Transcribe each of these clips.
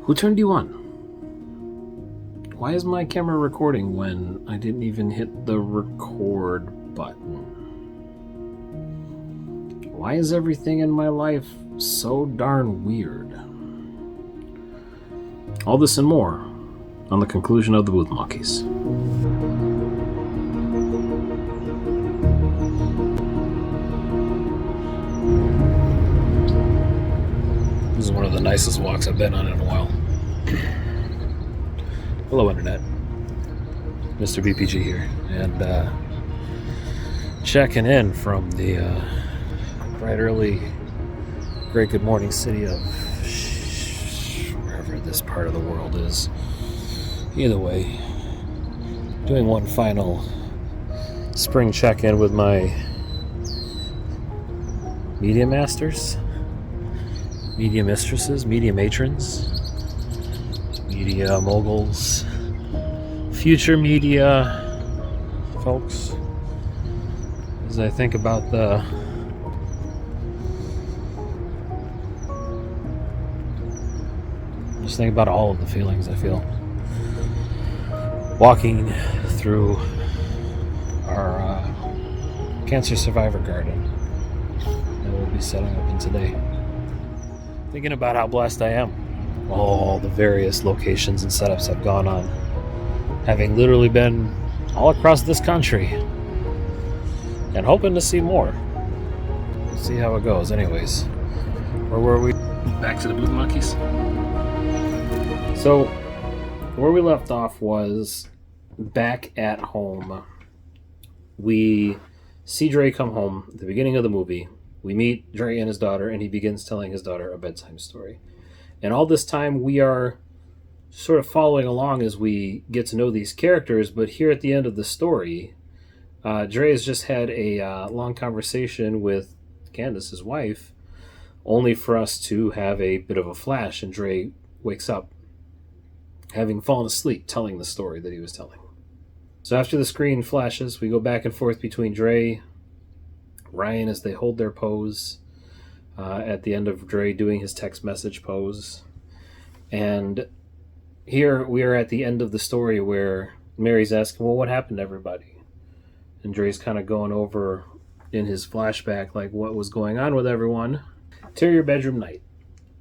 Who turned you on? Why is my camera recording when I didn't even hit the record button? Why is everything in my life so darn weird? All this and more on the conclusion of the Booth Monkeys. This is one of the nicest walks I've been on in a while. Hello, Internet. Mr. BPG here, and checking in from the bright early, great good morning city of wherever this part of the world is. Either way, doing one final spring check-in with my media masters, media mistresses, media matrons, media moguls, future media folks, as I think about just think about all of the feelings I feel walking through our cancer survivor garden that we'll be setting up in today. Thinking about how blessed I am. All the various locations and setups I've gone on, having literally been all across this country and hoping to see more. We'll see how it goes. Anyways, where were we? Back to the Booth Monkeys. So where we left off was back at home. We see Dre come home at the beginning of the movie. We meet Dre and his daughter, and he begins telling his daughter a bedtime story. And all this time, we are sort of following along as we get to know these characters. But here at the end of the story, Dre has just had a long conversation with Candace, his wife, only for us to have a bit of a flash. And Dre wakes up, having fallen asleep, telling the story that he was telling. So after the screen flashes, we go back and forth between Dre, Ryan, as they hold their pose. At the end of Dre doing his text message pose. And here we are at the end of the story where Mary's asking, well, what happened to everybody? And Dre's kind of going over in his flashback, like, what was going on with everyone. Interior bedroom night.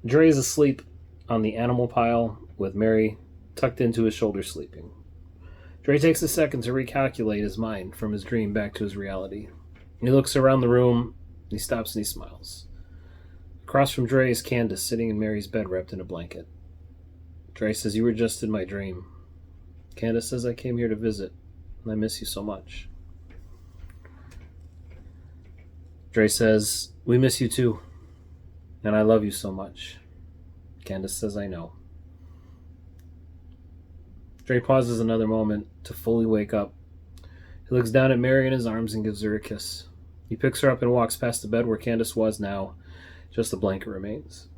Dre's asleep on the animal pile with Mary tucked into his shoulder sleeping. Dre takes a second to recalculate his mind from his dream back to his reality. He looks around the room, he stops and he smiles. Across from Dre is Candace, sitting in Mary's bed wrapped in a blanket. Dre says, you were just in my dream. Candace says, I came here to visit, and I miss you so much. Dre says, we miss you too, and I love you so much. Candace says, I know. Dre pauses another moment to fully wake up. He looks down at Mary in his arms and gives her a kiss. He picks her up and walks past the bed where Candace was now. Just the blanket remains.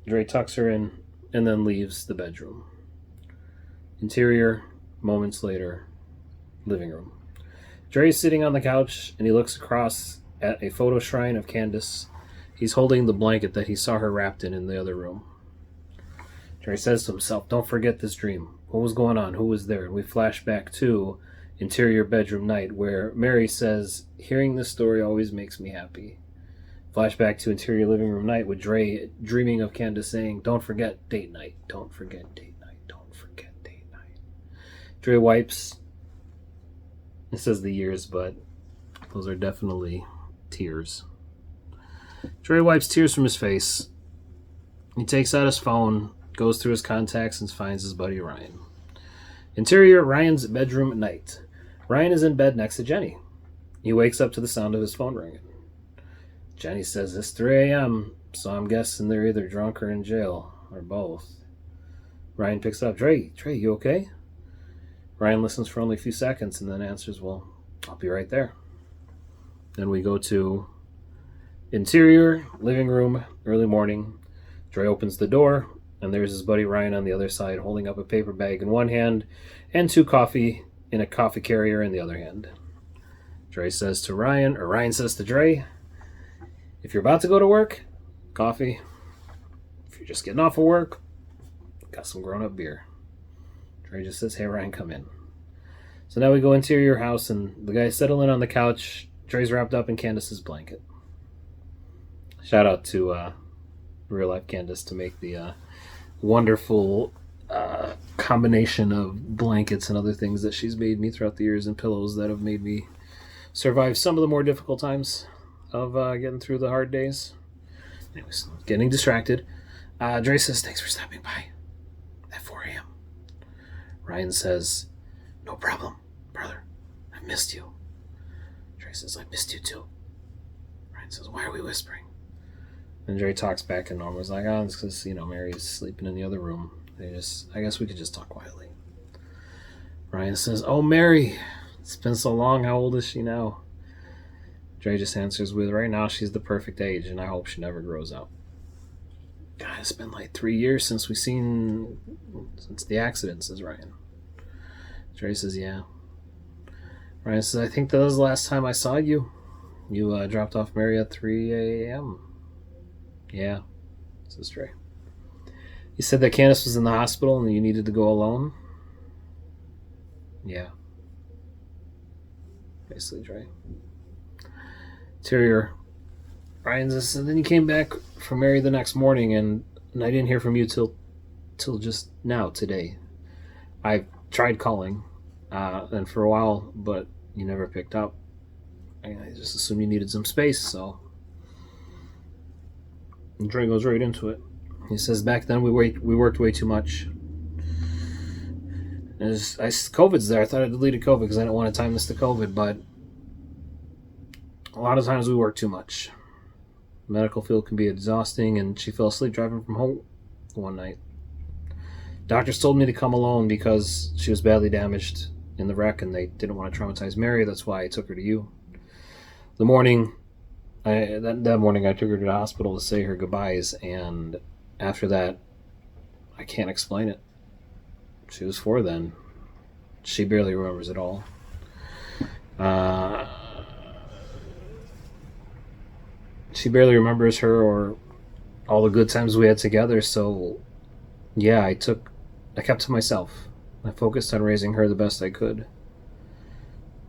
Dre tucks her in and then leaves the bedroom. Interior, moments later, living room. Dre is sitting on the couch and he looks across at a photo shrine of Candace. He's holding the blanket that he saw her wrapped in the other room. Dre says to himself, don't forget this dream. What was going on? Who was there? And we flash back to interior bedroom night where Mary says, hearing this story always makes me happy. Flashback to interior living room night with Dre dreaming of Candace saying, don't forget date night, don't forget date night, don't forget date night. Dre wipes, it says the years, but those are definitely tears. Dre wipes tears from his face. He takes out his phone, goes through his contacts, and finds his buddy Ryan. Interior Ryan's bedroom night. Ryan is in bed next to Jenny. He wakes up to the sound of his phone ringing. Jenny says it's 3 a.m., so I'm guessing they're either drunk or in jail, or both. Ryan picks up. Dre, you okay? Ryan listens for only a few seconds and then answers, well, I'll be right there. Then we go to interior, living room, early morning. Dre opens the door, and there's his buddy Ryan on the other side holding up a paper bag in one hand and 2 coffee in a coffee carrier in the other hand. Dre says to Ryan, or Ryan says to Dre, if you're about to go to work, coffee. If you're just getting off of work, Got some grown-up beer. Trey just says, hey, Ryan, come in. So now we go into your house, and the guy's settling on the couch. Trey's wrapped up in Candace's blanket. Shout out to real-life Candace to make the wonderful combination of blankets and other things that she's made me throughout the years, and pillows that have made me survive some of the more difficult times of getting through the hard days. Anyways, getting distracted. Dre says, thanks for stopping by at 4 a.m. Ryan says, no problem, brother. I missed you. Dre says, I missed you too. Ryan says, why are we whispering? And Dre talks back in normal. He's like, oh, it's because, Mary's sleeping in the other room. I guess we could just talk quietly. Ryan says, oh, Mary, it's been so long. How old is she now? Dre just answers with, right now she's the perfect age, and I hope she never grows up. God, it's been like 3 years since the accident, says Ryan. Dre says, yeah. Ryan says, I think that was the last time I saw you. You dropped off Mary at 3 a.m. Yeah, says Dre. You said that Candace was in the hospital and you needed to go alone? Yeah. Basically, Dre. Interior. Ryan says, and then you came back from Mary the next morning, and I didn't hear from you till just now, today. I tried calling, and for a while, but you never picked up. I just assumed you needed some space, so. And Dre goes right into it. He says, back then we worked way too much. COVID's there. I thought I deleted COVID because I didn't want to time this to COVID, but a lot of times we work too much. The medical field can be exhausting, and she fell asleep driving from home one night. Doctors told me to come alone because she was badly damaged in the wreck, and they didn't want to traumatize Mary. That's why I took her to you. That morning I took her to the hospital to say her goodbyes, and after that, I can't explain it. She was 4 then. She barely remembers it all. She barely remembers her or all the good times we had together, so yeah, I kept to myself. I focused on raising her the best I could.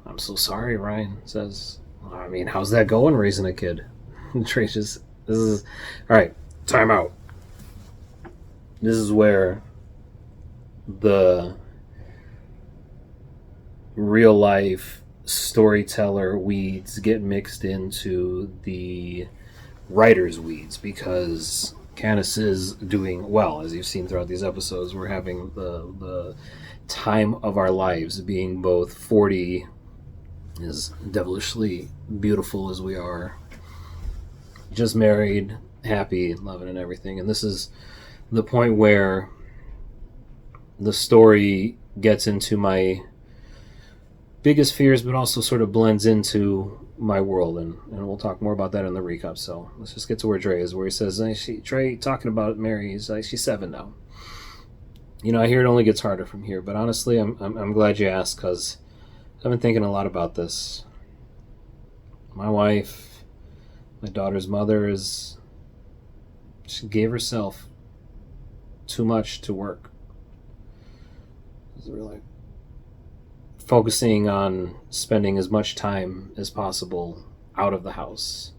I'm so sorry, Ryan says. I mean, how's that going, raising a kid? Tracious, this is... Alright, time out. This is where the real life storyteller weeds get mixed into the writer's weeds, because Candace is doing well, as you've seen throughout these episodes. We're having the time of our lives, being both 40, as devilishly beautiful as we are, just married, happy, loving, and everything. And this is the point where the story gets into my biggest fears, but also sort of blends into my world, and we'll talk more about that in the recap. So let's just get to where Dre is, where he says, Dre talking about Mary, he's like, she's 7 now. I hear it only gets harder from here, but honestly, I'm glad you asked, because I've been thinking a lot about this. My wife, my daughter's mother, she gave herself too much to work. We're like focusing on spending as much time as possible out of the house,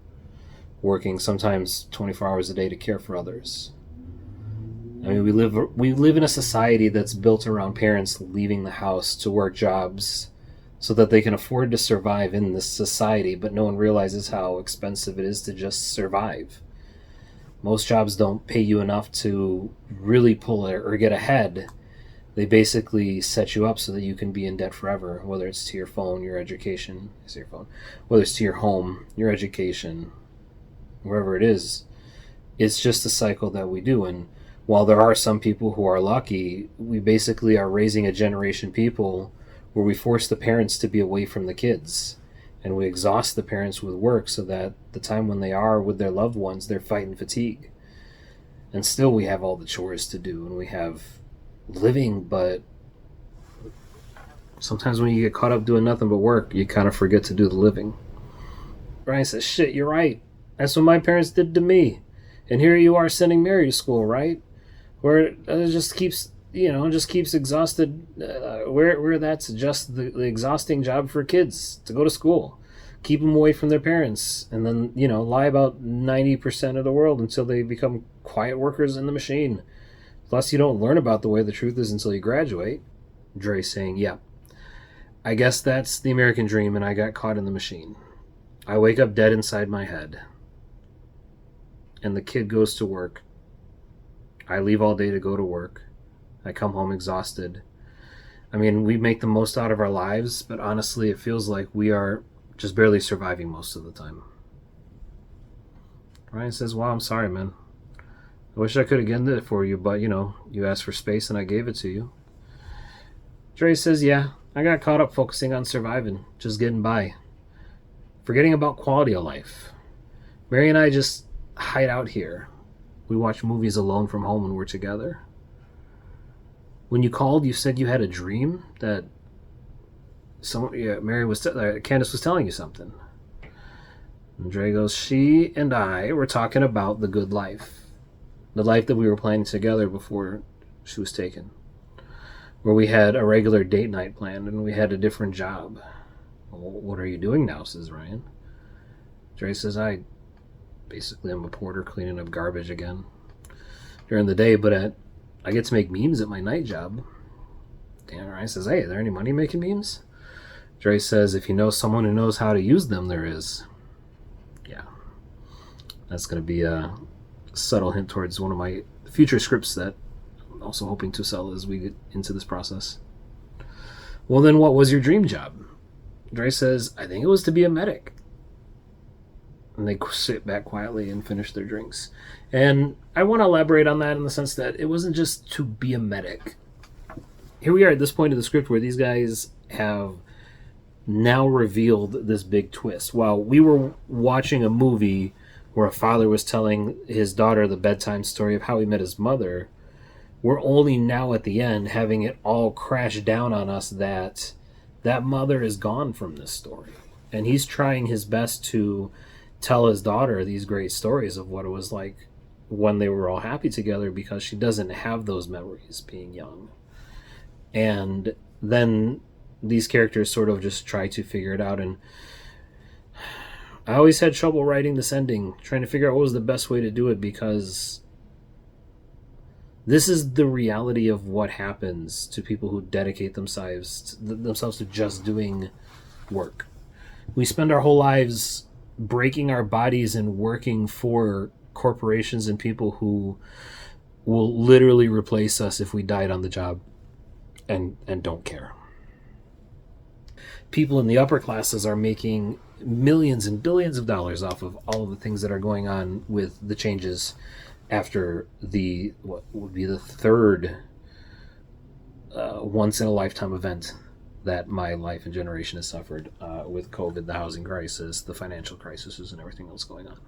working sometimes 24 hours a day to care for others. I mean, we live in a society that's built around parents leaving the house to work jobs so that they can afford to survive in this society, but no one realizes how expensive it is to just survive. Most jobs don't pay you enough to really pull it or get ahead. They basically set you up so that you can be in debt forever, whether it's to your phone, your education, whether it's to your home, your education, wherever it is. It's just a cycle that we do. And while there are some people who are lucky, we basically are raising a generation people where we force the parents to be away from the kids, and we exhaust the parents with work so that the time when they are with their loved ones, they're fighting fatigue. And still we have all the chores to do, and we have living, but sometimes when you get caught up doing nothing but work, you kind of forget to do the living. Ryan says, shit, you're right. That's what my parents did to me. And here you are sending Mary to school, right? where it just keeps just keeps exhausted, where that's just the exhausting job for kids to go to school, keep them away from their parents, and then lie about 90% of the world until they become quiet workers in the machine. Plus, you don't learn about the way the truth is until you graduate. Dre saying, yeah, I guess that's the American dream, and I got caught in the machine. I wake up dead inside my head. And the kid goes to work. I leave all day to go to work. I come home exhausted. I mean, we make the most out of our lives, but honestly, it feels like we are just barely surviving most of the time. Ryan says, well, I'm sorry, man. I wish I could have gotten it for you, but, you asked for space and I gave it to you. Dre says, yeah, I got caught up focusing on surviving, just getting by. Forgetting about quality of life. Mary and I just hide out here. We watch movies alone from home when we're together. When you called, you said you had a dream that Candace was telling you something. And Dre goes, she and I were talking about the good life. The life that we were planning together before she was taken. Where we had a regular date night planned and we had a different job. Well, what are you doing now, says Ryan. Dre says, I basically am a porter cleaning up garbage again during the day, but I get to make memes at my night job. Dan Ryan says, hey, are there any money making memes? Dre says, if you know someone who knows how to use them, there is. Yeah. That's going to be a subtle hint towards one of my future scripts that I'm also hoping to sell as we get into this process. Well, then what was your dream job? Dre says, I think it was to be a medic. And they sit back quietly and finish their drinks. And I want to elaborate on that in the sense that it wasn't just to be a medic. Here we are at this point of the script where these guys have now revealed this big twist. While we were watching a movie where a father was telling his daughter the bedtime story of how he met his mother, we're only now at the end having it all crash down on us that mother is gone from this story. And he's trying his best to tell his daughter these great stories of what it was like when they were all happy together, because she doesn't have those memories being young. And then these characters sort of just try to figure it out. And I always had trouble writing this ending, trying to figure out what was the best way to do it, because this is the reality of what happens to people who dedicate themselves to just doing work. We spend our whole lives breaking our bodies and working for corporations and people who will literally replace us if we died on the job and don't care. People in the upper classes are making millions and billions of dollars off of all of the things that are going on with the changes after what would be the third once-in-a-lifetime event that my life and generation has suffered with COVID, the housing crisis, the financial crises, and everything else going on.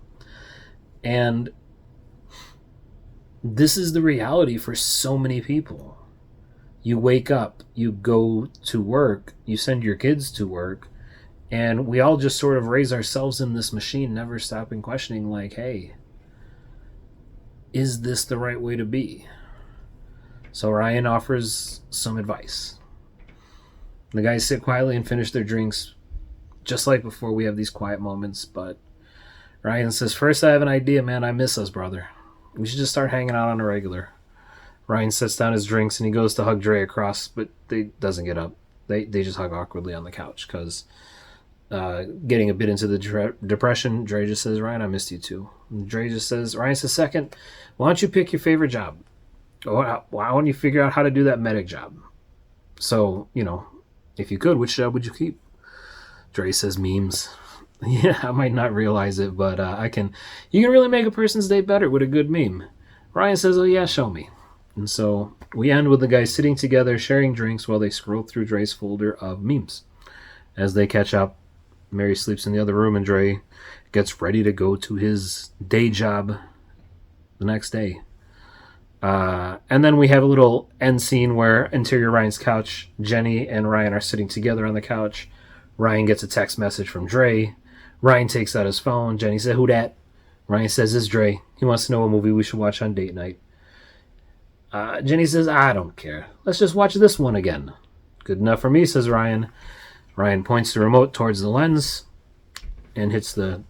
And this is the reality for so many people. You wake up, you go to work, you send your kids to work, and we all just sort of raise ourselves in this machine, never stopping questioning, like, hey, is this the right way to be? So Ryan offers some advice. The guys sit quietly and finish their drinks. Just like before, we have these quiet moments, but Ryan says, first, I have an idea, man. I miss us, brother. We should just start hanging out on a regular. Ryan sets down his drinks and he goes to hug Dre across, but they doesn't get up. They just hug awkwardly on the couch because getting a bit into the depression, Dre just says, Ryan, I missed you too. And Ryan says, second, why don't you pick your favorite job? Why don't you figure out how to do that medic job? So, if you could, which job would you keep? Dre says, memes. Yeah, I might not realize it, but you can really make a person's day better with a good meme. Ryan says, oh yeah, show me. And so we end with the guys sitting together, sharing drinks while they scroll through Dre's folder of memes. As they catch up, Mary sleeps in the other room and Dre gets ready to go to his day job the next day. And then we have a little end scene where interior Ryan's couch, Jenny and Ryan are sitting together on the couch. Ryan gets a text message from Dre. Ryan takes out his phone. Jenny said, who dat? Ryan says, it's Dre. He wants to know what movie we should watch on date night. Jenny says, I don't care. Let's just watch this one again. Good enough for me, says Ryan. Ryan points the remote towards the lens and hits the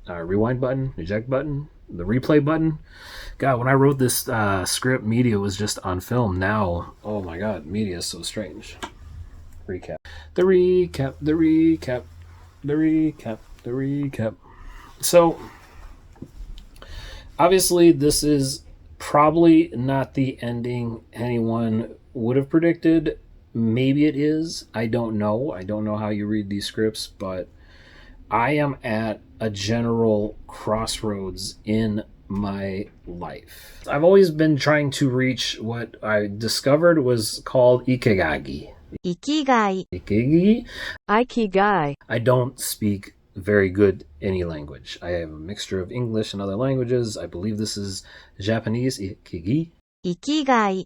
rewind button, eject button, the replay button. God, when I wrote this script, media was just on film. Now, oh my God, media is so strange. Recap. The recap, the recap, the recap, the recap. So, obviously, this is probably not the ending anyone would have predicted. Maybe it is. I don't know. I don't know how you read these scripts, but I am at a general crossroads in my life. I've always been trying to reach what I discovered was called ikigai. Ikigai. Ikigai? Ikigai. I don't speak very good any language. I have a mixture of English and other languages. I believe this is Japanese. Ikigai. Ikigai.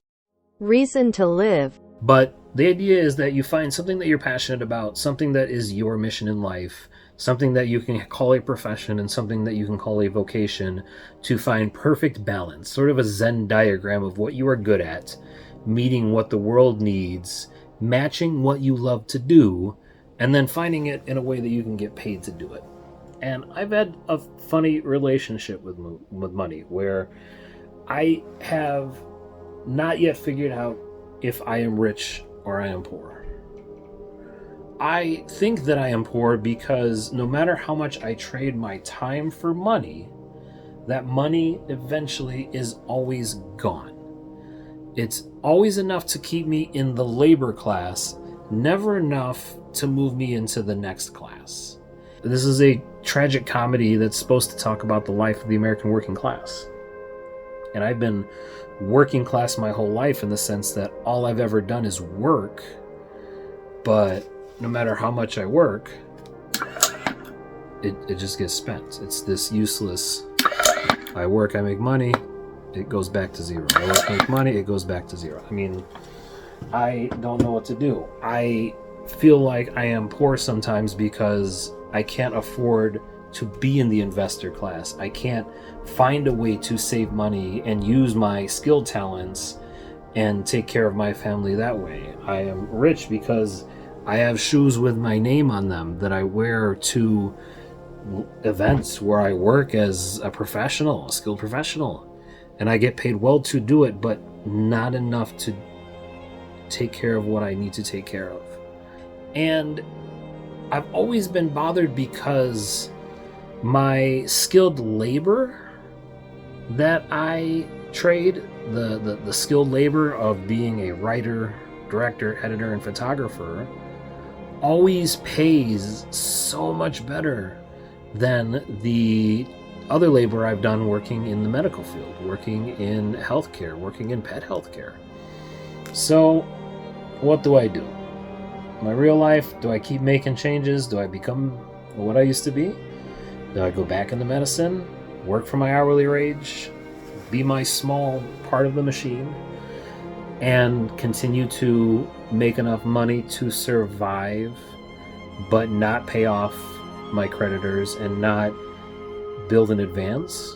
Reason to live. But the idea is that you find something that you're passionate about, something that is your mission in life, something that you can call a profession and something that you can call a vocation, to find perfect balance, sort of a Zen diagram of what you are good at, meeting what the world needs, matching what you love to do, and then finding it in a way that you can get paid to do it. And I've had a funny relationship with money, where I have not yet figured out if I am rich or I am poor. I think that I am poor because no matter how much I trade my time for money, that money eventually is always gone. It's always enough to keep me in the labor class, never enough to move me into the next class. This is a tragic comedy that's supposed to talk about the life of the American working class. And I've been working class my whole life in the sense that all I've ever done is work, but no matter how much I work, it just gets spent. It's this useless, I work, I make money, it goes back to zero. I work, make money, it goes back to zero. I mean, I don't know what to do. I feel like I am poor sometimes because I can't afford to be in the investor class. I can't find a way to save money and use my skill talents and take care of my family that way. I am rich because I have shoes with my name on them that I wear to events where I work as a professional, a skilled professional, and I get paid well to do it, but not enough to take care of what I need to take care of. And I've always been bothered because my skilled labor that I trade, the skilled labor of being a writer, director, editor, and photographer, always pays so much better than the other labor I've done working in the medical field, working in healthcare, working in pet healthcare. So what do? My real life, do I keep making changes? Do I become what I used to be? Do I go back into medicine, work for my hourly wage, be my small part of the machine, and continue to make enough money to survive, but not pay off my creditors and not build in advance?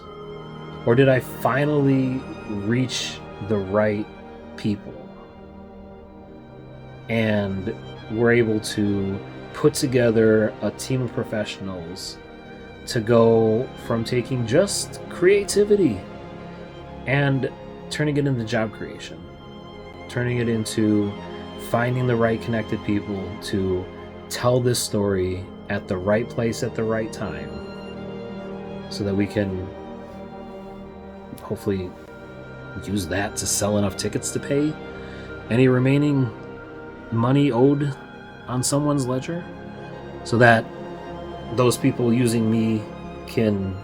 Or did I finally reach the right people and were able to put together a team of professionals to go from taking just creativity and turning it into job creation, turning it into finding the right connected people to tell this story at the right place at the right time, so that we can hopefully use that to sell enough tickets to pay any remaining money owed on someone's ledger, so that those people using me can,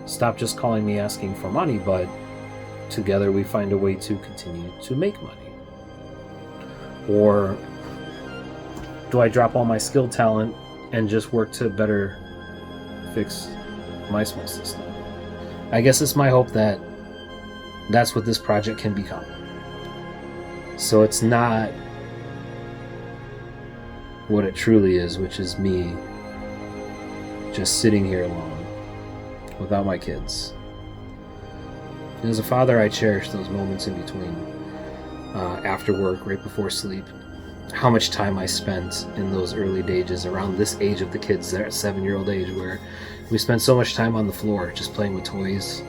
stop just calling me asking for money, but together we find a way to continue to make money. Or do I drop all my skill talent and just work to better fix my small system? I guess it's my hope that that's what this project can become. So it's not what it truly is, which is me just sitting here alone without my kids. As a father, I cherish those moments in between, after work, right before sleep. How much time I spent in those early days, around this age of the kids, that 7-year-old age, where we spent so much time on the floor just playing with toys.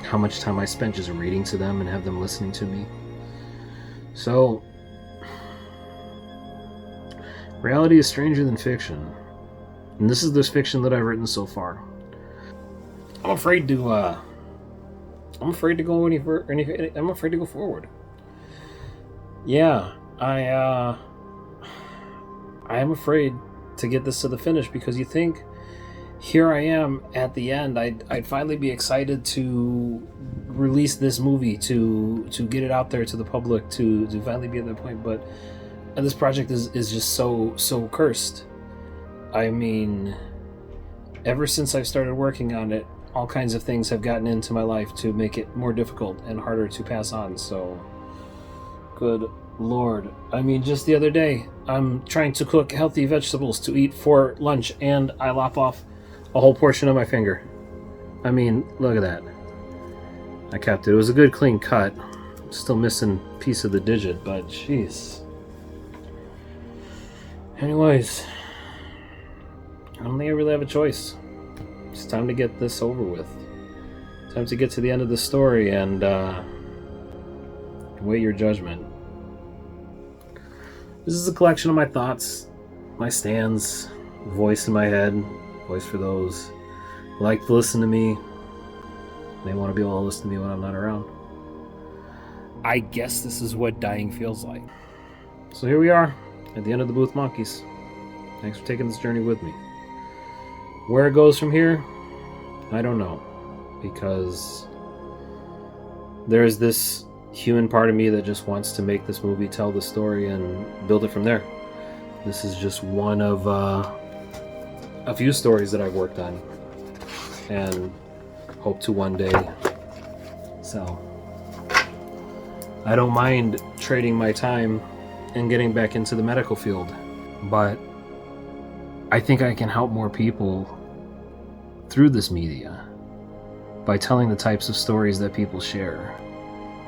How much time I spent just reading to them and have them listening to me. So, reality is stranger than fiction. And this is the fiction that I've written so far. I'm afraid to go I'm afraid to go forward. Yeah, I am afraid to get this to the finish, because you think, here I am at the end. I'd finally be excited to release this movie, to get it out there to the public, to finally be at that point. But this project is just so cursed. I mean, ever since I've started working on it, all kinds of things have gotten into my life to make it more difficult and harder to pass on. So, good Lord. I mean, just the other day, I'm trying to cook healthy vegetables to eat for lunch, and I lop off a whole portion of my finger. I mean, look at that. I kept it. It was a good clean cut. Still missing a piece of the digit, but jeez. Anyways, I don't think I really have a choice. It's time to get this over with. Time to get to the end of the story and weigh your judgment. This is a collection of my thoughts, my stands, voice in my head, voice for those who like to listen to me. They want to be able to listen to me when I'm not around. I guess this is what dying feels like. So here we are, at the end of the Booth Monkeys. Thanks for taking this journey with me. Where it goes from here, I don't know, because there's this human part of me that just wants to make this movie, tell the story, and build it from there. This is just one of a few stories that I've worked on and hope to one day sell. I don't mind trading my time and getting back into the medical field, but I think I can help more people through this media by telling the types of stories that people share,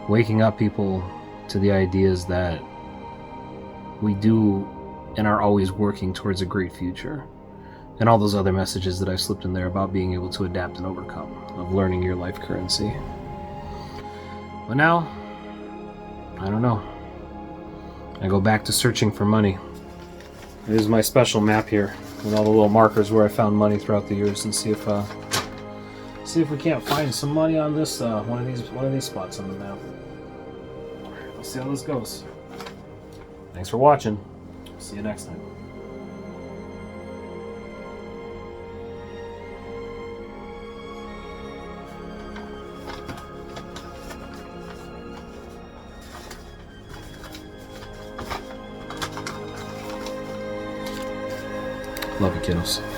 waking up people to the ideas that we do and are always working towards a great future, and all those other messages that I've slipped in there about being able to adapt and overcome, of learning your life currency. But now, I don't know. I go back to searching for money. Here's my special map here with all the little markers where I found money throughout the years, and see if we can't find some money on this one of these spots on the map. We'll see how this goes. Thanks for watching. See you next time. Love you, kiddos.